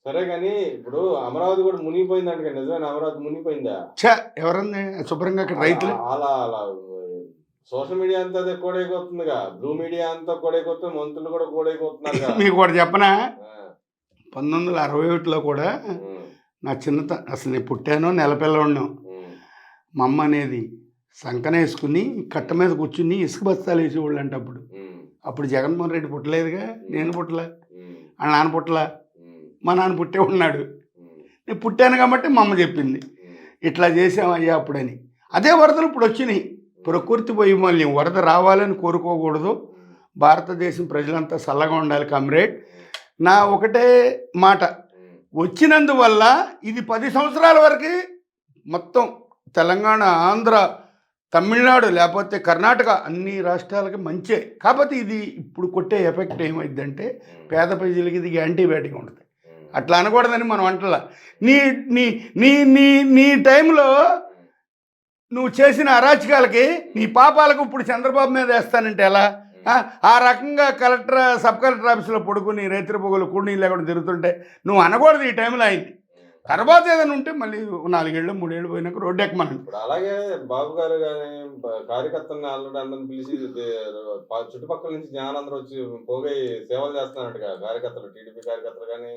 సరే గాని ఇప్పుడు అమరావతి కూడా మునిగిపోయిందంట కదా, నిజమేనా? అమరావతి మునిగిపోయిందా? ఎవరన్నా శుభ్రంగా అక్కడ అలా రైతులు అలా అలా సోషల్ మీడియా అంతా అదే కోడైపోతుందిగా. బ్లూ మీడియా అంతా కోడైపోతుంది. మంత్రులు కూడా కోడైపోతున్నారుగా. మీకు ఒకటి చెప్పనా, ఆ! 1961లో కూడా హ్మ్. నా అసలు నేను పుట్టానో నెలపిల్లవాడినో, హ్మ్. మా అమ్మ అనేది సంకనేసుకుని కట్ట మీద కూర్చుని ఇసుక బస్తాలు వేసేవాళ్ళు అంటే అప్పుడు. హ్మ్. అప్పుడు జగన్మోహన్ రెడ్డి పుట్టలేదుగా, నేను పుట్టలే, హ్మ్. వాళ్ళ నాన్న పుట్టలే, హ్మ్. మా నాన్న పుట్టే ఉన్నాడు. హ్మ్. నేను పుట్టాను కాబట్టి మా అమ్మ చెప్పింది హ్మ్. ఇట్లా చేసామయ్యా అప్పుడని. అదే వరదలు ఇప్పుడు వచ్చినాయి. ప్రకృతి వైమల్యం, వరద రావాలని కోరుకోకూడదు. భారతదేశం ప్రజలంతా చల్లగా ఉండాలి కామ్రేడ్. నా ఒకటే మాట, వచ్చినందువల్ల ఇది 10 సంవత్సరాల వరకు మొత్తం తెలంగాణ, ఆంధ్ర, తమిళనాడు లేకపోతే కర్ణాటక అన్ని రాష్ట్రాలకి మంచే. కాకపోతే ఇది ఇప్పుడు కొట్టే ఎఫెక్ట్ ఏమైందంటే పేద ప్రజలకి ఇది యాంటీబయాటిక్ ఉంటుంది. అట్లా అనకూడదని మనం అంటలా. నీ నీ నీ నీ నీ టైంలో నువ్వు చేసిన అరాచకాలకి, నీ పాపాలకు ఇప్పుడు చంద్రబాబు మీద వేస్తానంటే ఎలా? ఆ రకంగా సబ్ కలెక్టర్ ఆఫీస్లో పడుకుని రైతుల పొగలు కూడనీళ్ళు లేకుండా తిరుగుతుంటే నువ్వు అనకూడదు ఈ టైంలో అయింది. తర్వాత ఏదైనా ఉంటే మళ్ళీ 4 ఏళ్ళు 3 ఏళ్ళు పోయినాక రోడ్డు ఎక్కమనండి. ఇప్పుడు అలాగే బాబు గారు గాని కార్యకర్తల్ని ఆల్రెడీ అందరిని పిలిచి చుట్టుపక్కల నుంచి జనాలందరూ వచ్చి పోగై సేవలు చేస్తున్నారంటగా కార్యకర్తలు, టీడీపీ కార్యకర్తలు గాని,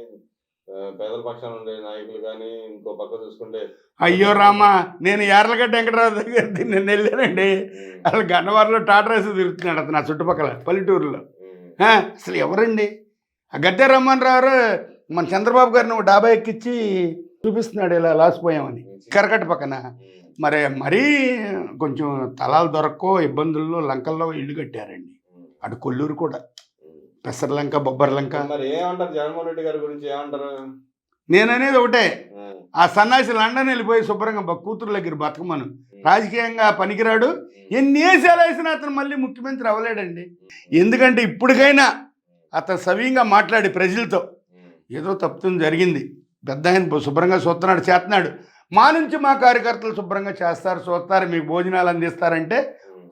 పేదల పక్షాన ఉండే నాయకులు గాని, ఇంకో పక్క చూసుకుంటే అయ్యో రామా, నేను యార్లగడ్డ వెంకటరావు దగ్గర నిన్న వెళ్ళానండి. అసలు గన్నవరంలో టాటా రైస్ తిరుగుతున్నాడు అతను, నా చుట్టుపక్కల పల్లెటూరులో. అసలు ఎవరండి ఆ గద్దె రమ్మన్ రావు? మన చంద్రబాబు గారిని ఒక డాబా ఎక్కించి చూపిస్తున్నాడు ఇలా లాసిపోయామని కరకట్ట పక్కన. మరీ కొంచెం తలాలు దొరక్కో ఇబ్బందుల్లో లంకల్లో ఇల్లు కట్టారండి. అటు కొల్లూరు కూడా పెసర్లంక, బొబ్బర్లంక. మరి ఏమంటారు జగన్మోహన్ రెడ్డి గారి గురించి, ఏమంటారు? నేననేది ఒకటే, ఆ సన్నాసి లండన్ వెళ్ళిపోయి శుభ్రంగా కూతురు దగ్గర బతకమను. రాజకీయంగా పనికిరాడు. ఎన్ని ఏసాలు వేసినా అతను మళ్ళీ ముఖ్యమంత్రి అవ్వలేడండి. ఎందుకంటే ఇప్పటికైనా అతను సవ్యంగా మాట్లాడి ప్రజలతో ఏదో తప్పుతుంది జరిగింది, పెద్ద ఆయన శుభ్రంగా చూస్తున్నాడు, చేస్తున్నాడు. మా నుంచి మా కార్యకర్తలు శుభ్రంగా చేస్తారు, చూస్తారు, మీకు భోజనాలు అందిస్తారంటే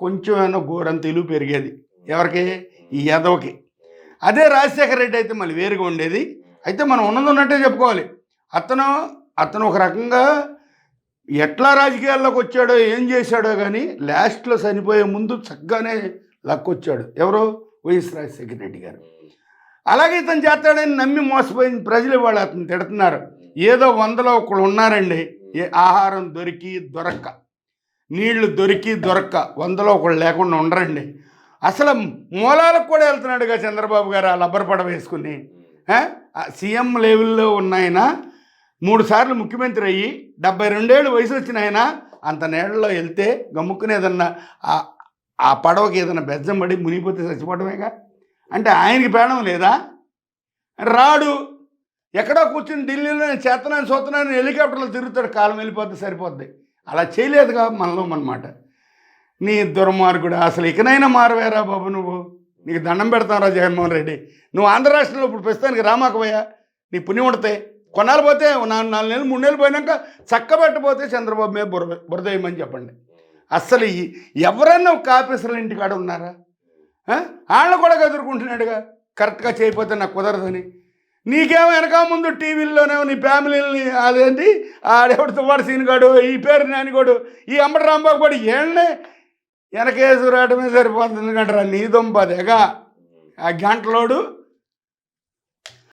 కొంచెం ఏమో ఘోరం తెలుగు పెరిగేది ఎవరికి? ఈ యాదవ్కి. అదే రాజశేఖర రెడ్డి అయితే మళ్ళీ వేరుగా ఉండేది. అయితే మనం ఉన్నట్టే చెప్పుకోవాలి. అతను ఒక రకంగా ఎట్లా రాజకీయాల్లోకి వచ్చాడో ఏం చేశాడో కానీ లాస్ట్లో చనిపోయే ముందు చక్కగానే లక్కొచ్చాడు. ఎవరో వైఎస్ రాజశేఖర రెడ్డి గారు. అలాగే ఇతను చేస్తాడని నమ్మి మోసపోయిన ప్రజలు వాళ్ళు అతను తిడుతున్నారు. ఏదో 100లో ఒకళ్ళు ఉన్నారండి, ఆహారం దొరికి దొరక్క, నీళ్లు దొరికి దొరక్క 100లో ఒకళ్ళు లేకుండా ఉండరండి. అసలు మూలాలకు కూడా వెళ్తున్నాడుగా చంద్రబాబు గారు ఆ లబ్బర్ పడ వేసుకుని. సీఎం లెవెల్లో ఉన్న ఆయన 3 సార్లు ముఖ్యమంత్రి అయ్యి 72 ఏళ్ళు వయసు వచ్చిన ఆయన అంత నీళ్ళలో వెళ్తే గమ్ముక్కుని ఏదన్నా ఆ పడవకి ఏదైనా బెజ్జం పడి మునిగిపోతే చచ్చిపోవడమేగా. అంటే ఆయనకి పేడం లేదా? రాడు, ఎక్కడో కూర్చుని ఢిల్లీలో చేతనాన్ని సోతనాన్ని హెలికాప్టర్లో తిరుగుతాడు, కాలం వెళ్ళిపోద్ది సరిపోద్ది. అలా చేయలేదుగా మనలో అన్నమాట. నీ దుర్మార్గుడు, అసలు ఇకనైనా మారవేరా బాబు నువ్వు. నీకు దండం పెడతావురా జగన్మోహన్ రెడ్డి. నువ్వు ఆంధ్ర రాష్ట్రంలో ఇప్పుడు ప్రస్తుతానికి రామాకపోయా, నీ పుణ్యం ఉంటాయి. కొన్నాళ్ళు పోతే 4 నెలలు 3 నెలలు పోయినాక చక్కబెట్టపోతే చంద్రబాబు మీద బురదేయమని చెప్పండి. అస్సలు ఎవరన్నా ఒక ఆఫీసర్ల ఇంటికాడ ఉన్నారా? వాళ్ళు కూడా ఎదుర్కొంటున్నాడుగా కరెక్ట్గా చేయకపోతే నాకు కుదరదని. నీకేమో వెనక ముందు టీవీల్లోనేమో నీ ఫ్యామిలీని అదేంటి ఆడెవడు తువ్వాడు సీనుగాడు, ఈ పేరు నానిగాడు, ఈ అంబటి రాంబాబు కూడా ఏళ్ళనే వెనకేసు రావడమే సరిపోతుంది కంటారా నీ దుంపదేగా. ఆ గంటలోడు